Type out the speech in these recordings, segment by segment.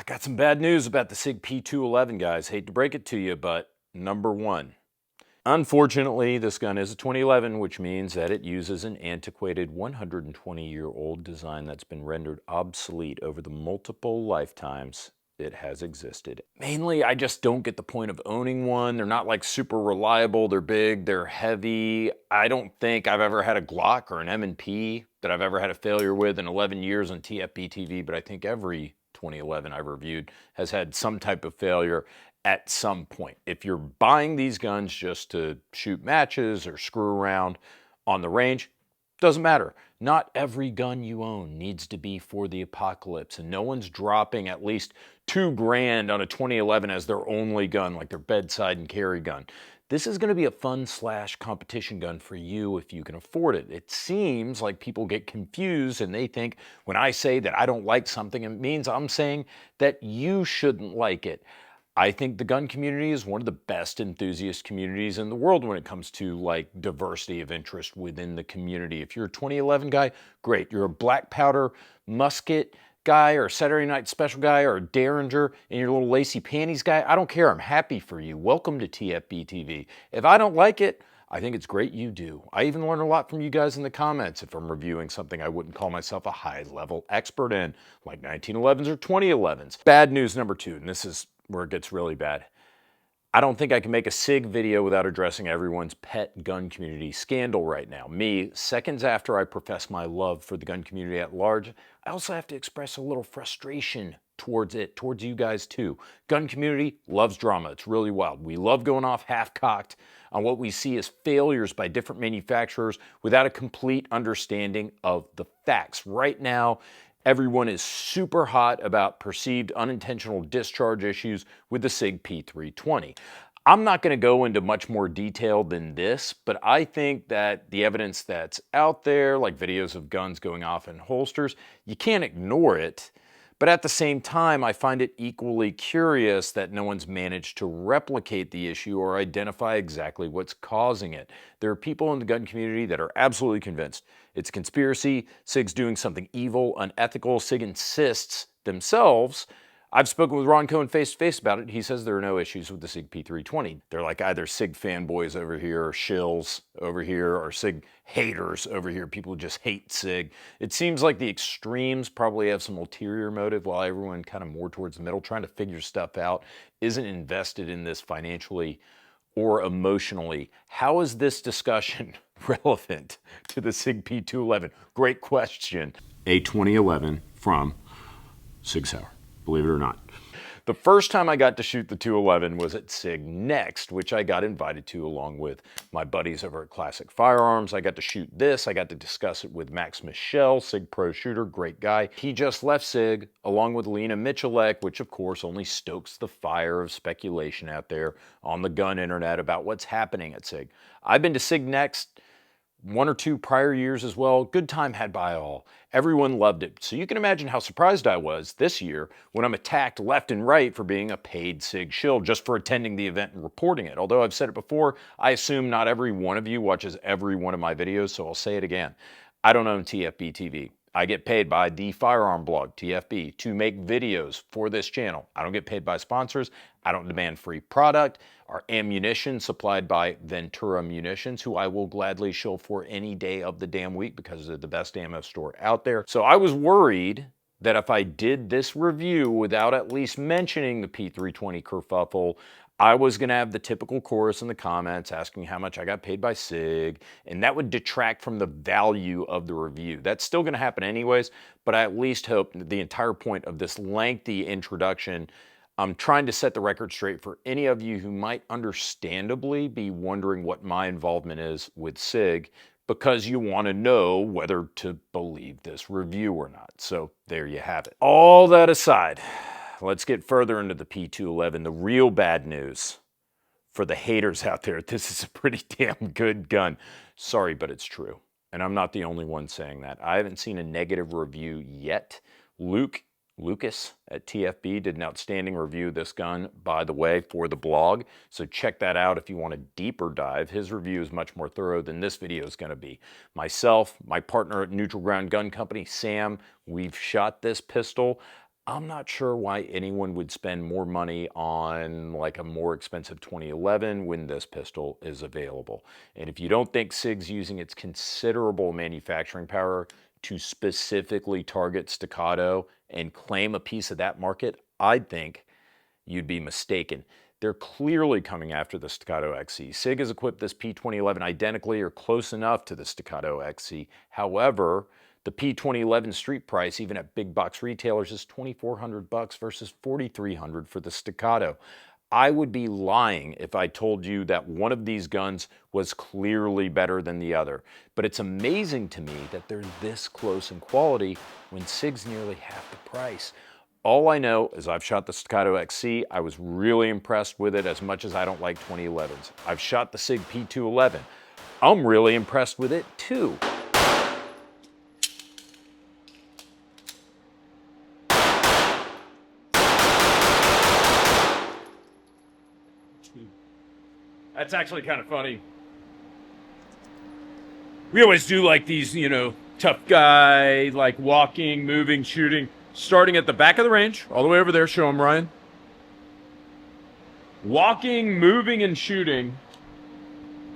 Got some bad news about the SIG P211, guys. Hate to break it to you, but number one. Unfortunately, this gun is a 2011, which means that it uses an antiquated 120-year-old design that's been rendered obsolete over the multiple lifetimes it has existed. Mainly, I just don't get the point of owning one. They're not like super reliable. They're big, they're heavy. I don't think I've ever had a Glock or an M&P that I've ever had a failure with in 11 years on TFBTV, but I think every 2011 I've reviewed has had some type of failure at some point. If you're buying these guns just to shoot matches or screw around on the range, doesn't matter. Not every gun you own needs to be for the apocalypse, and no one's dropping at least $2,000 on a 2011 as their only gun, like their bedside and carry gun. This is going to be a fun / competition gun for you if you can afford it. It seems like people get confused and they think when I say that I don't like something, it means I'm saying that you shouldn't like it. I think the gun community is one of the best enthusiast communities in the world when it comes to like diversity of interest within the community. If you're a 2011 guy, great. You're a black powder musket guy or a Saturday Night Special guy or a Derringer and your little lacy panties guy, I don't care. I'm happy for you. Welcome to TFBTV. If I don't like it, I think it's great you do. I even learn a lot from you guys in the comments if I'm reviewing something I wouldn't call myself a high-level expert in, like 1911s or 2011s. Bad news number two, and this is where it gets really bad. I don't think I can make a SIG video without addressing everyone's pet gun community scandal right now. Me, seconds after I profess my love for the gun community at large, I also have to express a little frustration towards you guys too. Gun community loves drama. It's really wild. We love going off half-cocked on what we see as failures by different manufacturers without a complete understanding of the facts. Right now, everyone is super hot about perceived unintentional discharge issues with the SIG P320. I'm not going to go into much more detail than this, but I think that the evidence that's out there, like videos of guns going off in holsters, you can't ignore it. But at the same time, I find it equally curious that no one's managed to replicate the issue or identify exactly what's causing it. There are people in the gun community that are absolutely convinced it's a conspiracy, SIG's doing something evil, unethical. SIG insists themselves. I've spoken with Ron Cohen face-to-face about it. He says there are no issues with the SIG P320. They're like either SIG fanboys over here, or shills over here, or SIG haters over here, people who just hate SIG. It seems like the extremes probably have some ulterior motive, while everyone kind of more towards the middle, trying to figure stuff out, isn't invested in this financially or emotionally. How is this discussion relevant to the SIG P211? Great question. A 2011 from Sig Sauer. Believe it or not. The first time I got to shoot the 211 was at SIG Next, which I got invited to along with my buddies over at Classic Firearms. I got to shoot this. I got to discuss it with Max Michel, SIG Pro shooter, great guy. He just left SIG along with Lena Michalek, which of course only stokes the fire of speculation out there on the gun internet about what's happening at SIG. I've been to SIG Next 1 or 2 prior years as well. Good time had by all. Everyone loved it. So you can imagine how surprised I was this year when I'm attacked left and right for being a paid SIG shill just for attending the event and reporting it. Although I've said it before, I assume not every one of you watches every one of my videos, so I'll say it again. I don't own TFBTV. I get paid by the firearm blog, TFB, to make videos for this channel. I don't get paid by sponsors. I don't demand free product. Our ammunition supplied by Ventura Munitions, who I will gladly shill for any day of the damn week because they're the best ammo store out there. So I was worried that if I did this review without at least mentioning the P320 kerfuffle, I was going to have the typical chorus in the comments asking how much I got paid by SIG, and that would detract from the value of the review. That's still going to happen anyways, but I at least hope that the entire point of this lengthy introduction, I'm trying to set the record straight for any of you who might understandably be wondering what my involvement is with SIG, because you want to know whether to believe this review or not. So there you have it. All that aside, let's get further into the P211. The real bad news for the haters out there, this is a pretty damn good gun. Sorry, but it's true. And I'm not the only one saying that. I haven't seen a negative review yet. Lucas at TFB did an outstanding review of this gun, by the way, for the blog. So check that out if you want a deeper dive. His review is much more thorough than this video is going to be. Myself, my partner at Neutral Ground Gun Company, Sam, we've shot this pistol. I'm not sure why anyone would spend more money on like a more expensive 2011 when this pistol is available. And if you don't think SIG's using its considerable manufacturing power to specifically target Staccato and claim a piece of that market, I'd think you'd be mistaken. They're clearly coming after the Staccato XC. SIG has equipped this P2011 identically or close enough to the Staccato XC. However, the P2011 street price, even at big box retailers, is $2,400 versus $4,300 for the Staccato. I would be lying if I told you that one of these guns was clearly better than the other. But it's amazing to me that they're this close in quality when SIG's nearly half the price. All I know is I've shot the Staccato XC. I was really impressed with it as much as I don't like 2011s. I've shot the SIG P211. I'm really impressed with it too. That's actually kind of funny. We always do like these, you know, tough guy, like walking, moving, shooting, starting at the back of the range, all the way over there. Show him, Ryan. Walking, moving, and shooting.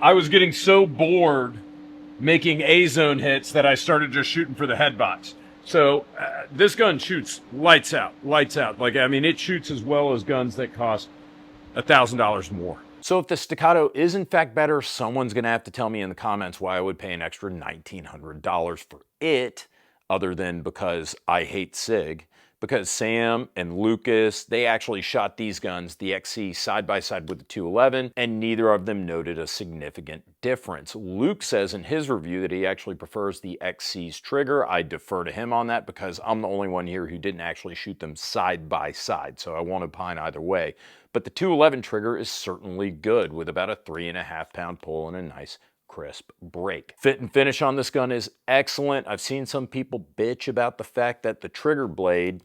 I was getting so bored making A-zone hits that I started just shooting for the head box. So this gun shoots lights out, lights out. Like, I mean, it shoots as well as guns that cost $1,000 more. So if the Staccato is in fact better, someone's gonna have to tell me in the comments why I would pay an extra $1,900 for it, other than because I hate SIG. Because Sam and Lucas, they actually shot these guns, the XC, side by side with the 211, and neither of them noted a significant difference. Luke says in his review that he actually prefers the XC's trigger. I defer to him on that because I'm the only one here who didn't actually shoot them side by side, so I won't opine either way. But the 211 trigger is certainly good, with about a 3.5 pound pull and a nice crisp break. Fit and finish on this gun is excellent. I've seen some people bitch about the fact that the trigger blade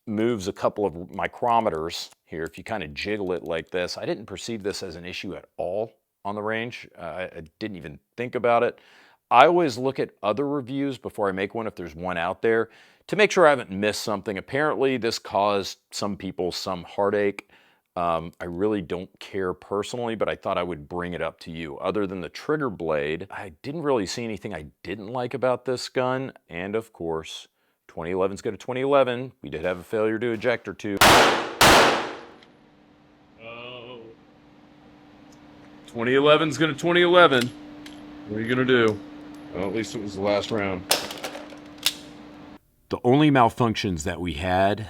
moves a couple of micrometers here if you kind of jiggle it like this. I didn't perceive this as an issue at all on the range. I didn't even think about it. I always look at other reviews before I make one if there's one out there to make sure I haven't missed something. Apparently this caused some people some heartache. I really don't care personally, but I thought I would bring it up to you. Other than the trigger blade, I didn't really see anything I didn't like about this gun. And of course, 2011's got a 2011. We did have a failure to eject or two. Oh. 2011's got a 2011. What are you gonna do? Well, at least it was the last round. The only malfunctions that we had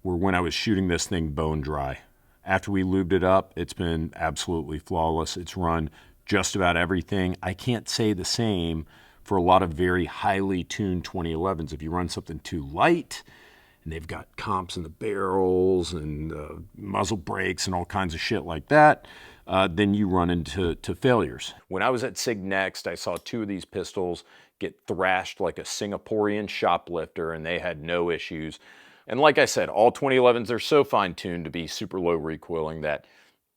were when I was shooting this thing bone dry. After we lubed it up, it's been absolutely flawless. It's run just about everything. I can't say the same for a lot of very highly tuned 2011s. If you run something too light, and they've got comps in the barrels and muzzle brakes and all kinds of shit like that, then you run into failures. When I was at SIG Next, I saw two of these pistols get thrashed like a Singaporean shoplifter, and they had no issues. And like I said, all 2011s are so fine-tuned to be super low recoiling that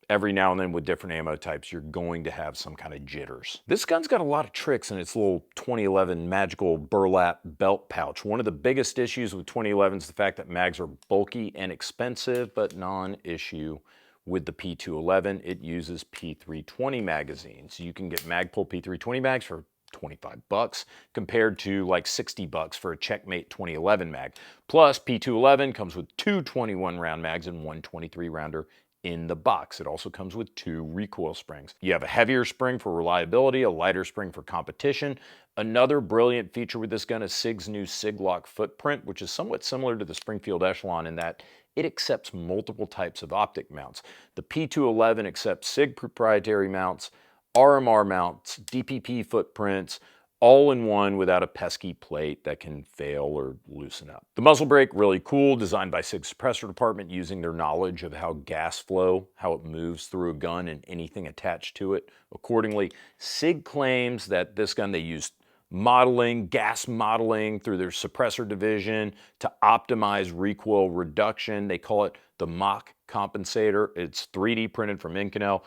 every now and then with different ammo types, you're going to have some kind of jitters. This gun's got a lot of tricks in its little 2011 magical burlap belt pouch. One of the biggest issues with 2011 is the fact that mags are bulky and expensive, but non-issue with the P211. It uses P320 magazines. You can get Magpul P320 mags for 25 bucks compared to like 60 bucks for a Checkmate 2011 mag. Plus, P211 comes with two 21 round mags and one 23 rounder in the box. It also comes with two recoil springs. You have a heavier spring for reliability, a lighter spring for competition. Another brilliant feature with this gun is SIG's new SIG-LOC footprint, which is somewhat similar to the Springfield Echelon in that it accepts multiple types of optic mounts. The P211 accepts SIG proprietary mounts, RMR mounts, DPP footprints, all in one without a pesky plate that can fail or loosen up. The muzzle brake, really cool, designed by SIG's suppressor department using their knowledge of how gas flow, how it moves through a gun and anything attached to it. Accordingly, SIG claims that this gun they used modeling, gas modeling through their suppressor division to optimize recoil reduction. They call it the Mach compensator. It's 3D printed from Inconel,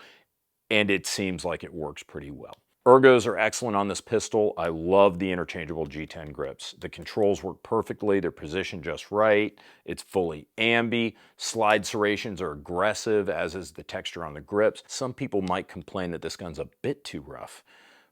and it seems like it works pretty well. Ergos are excellent on this pistol. I love the interchangeable G10 grips. The controls work perfectly. They're positioned just right. It's fully ambi. Slide serrations are aggressive, as is the texture on the grips. Some people might complain that this gun's a bit too rough,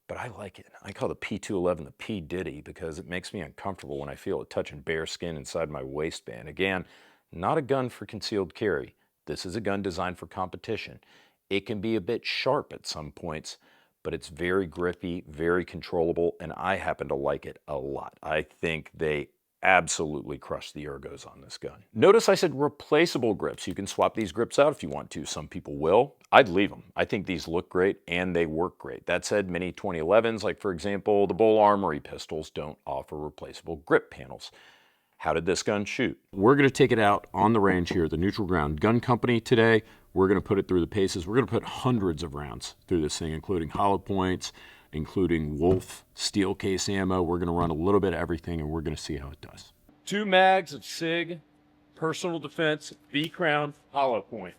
but I like it. I call the P211 the P Diddy because it makes me uncomfortable when I feel it touching bare skin inside my waistband. Again, not a gun for concealed carry. This is a gun designed for competition. It can be a bit sharp at some points, but it's very grippy, very controllable, and I happen to like it a lot. I think they absolutely crush the ergos on this gun. Notice I said replaceable grips. You can swap these grips out if you want to. Some people will. I'd leave them. I think these look great and they work great. That said, many 2011s, like for example, the Bull Armory pistols, don't offer replaceable grip panels. How did this gun shoot? We're going to take it out on the range here at the Neutral Ground Gun Company today. We're going to put it through the paces. We're going to put hundreds of rounds through this thing, including hollow points, including Wolf steel case ammo. We're going to run a little bit of everything, and we're going to see how it does. 2 mags of SIG Personal Defense V-Crown hollow point.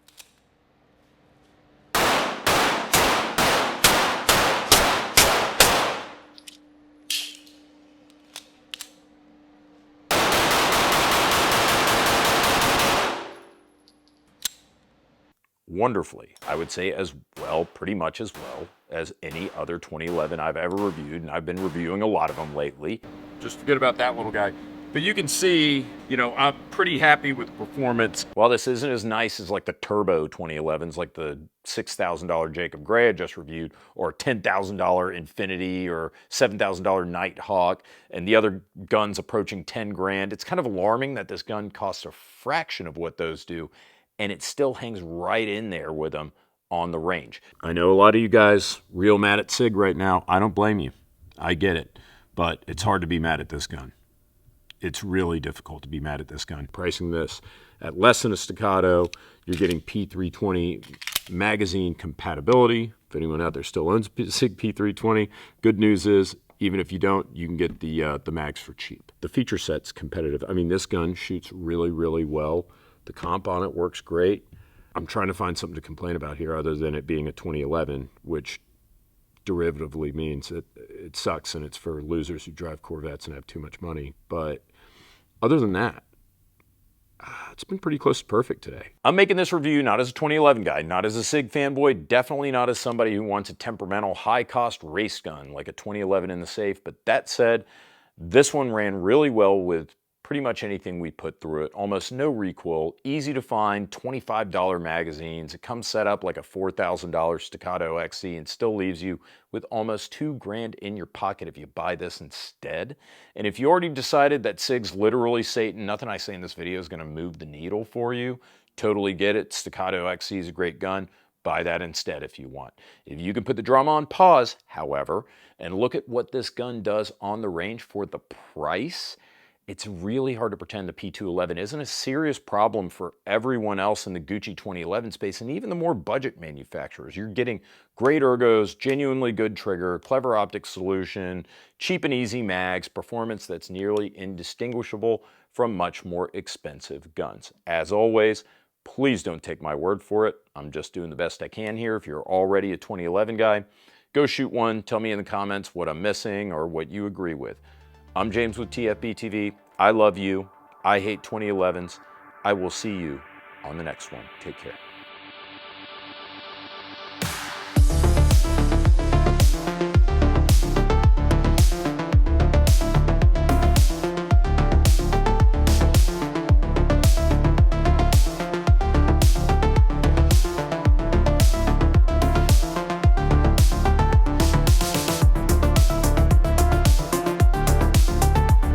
Wonderfully, I would say as well, pretty much as well as any other 2011 I've ever reviewed, and I've been reviewing a lot of them lately. Just forget about that little guy. But you can see, you know, I'm pretty happy with the performance. While this isn't as nice as like the turbo 2011s, like the $6,000 Jacob Gray I just reviewed, or $10,000 Infinity, or $7,000 Nighthawk, and the other guns approaching 10 grand, it's kind of alarming that this gun costs a fraction of what those do, and it still hangs right in there with them on the range. I know a lot of you guys real mad at SIG right now. I don't blame you. I get it. But it's hard to be mad at this gun. It's really difficult to be mad at this gun. Pricing this at less than a Staccato, you're getting P320 magazine compatibility. If anyone out there still owns SIG P320, good news is, even if you don't, you can get the mags for cheap. The feature set's competitive. I mean, this gun shoots really, really well. The comp on it works great. I'm trying to find something to complain about here other than it being a 2011, which derivatively means it sucks and it's for losers who drive Corvettes and have too much money. But other than that, it's been pretty close to perfect today. I'm making this review not as a 2011 guy, not as a SIG fanboy, definitely not as somebody who wants a temperamental, high-cost race gun like a 2011 in the safe. But that said, this one ran really well with pretty much anything we put through it. Almost no recoil, easy to find, $25 magazines. It comes set up like a $4,000 Staccato XC and still leaves you with almost $2 grand in your pocket if you buy this instead. And if you already decided that SIG's literally Satan, nothing I say in this video is going to move the needle for you, totally get it. Staccato XC is a great gun. Buy that instead if you want. If you can put the drama on pause, however, and look at what this gun does on the range for the price, it's really hard to pretend the P211 isn't a serious problem for everyone else in the Gucci 2011 space and even the more budget manufacturers. You're getting great ergos, genuinely good trigger, clever optic solution, cheap and easy mags, performance that's nearly indistinguishable from much more expensive guns. As always, please don't take my word for it. I'm just doing the best I can here. If you're already a 2011 guy, go shoot one. Tell me in the comments what I'm missing or what you agree with. I'm James with TFBTV. I love you. I hate 2011s. I will see you on the next one. Take care.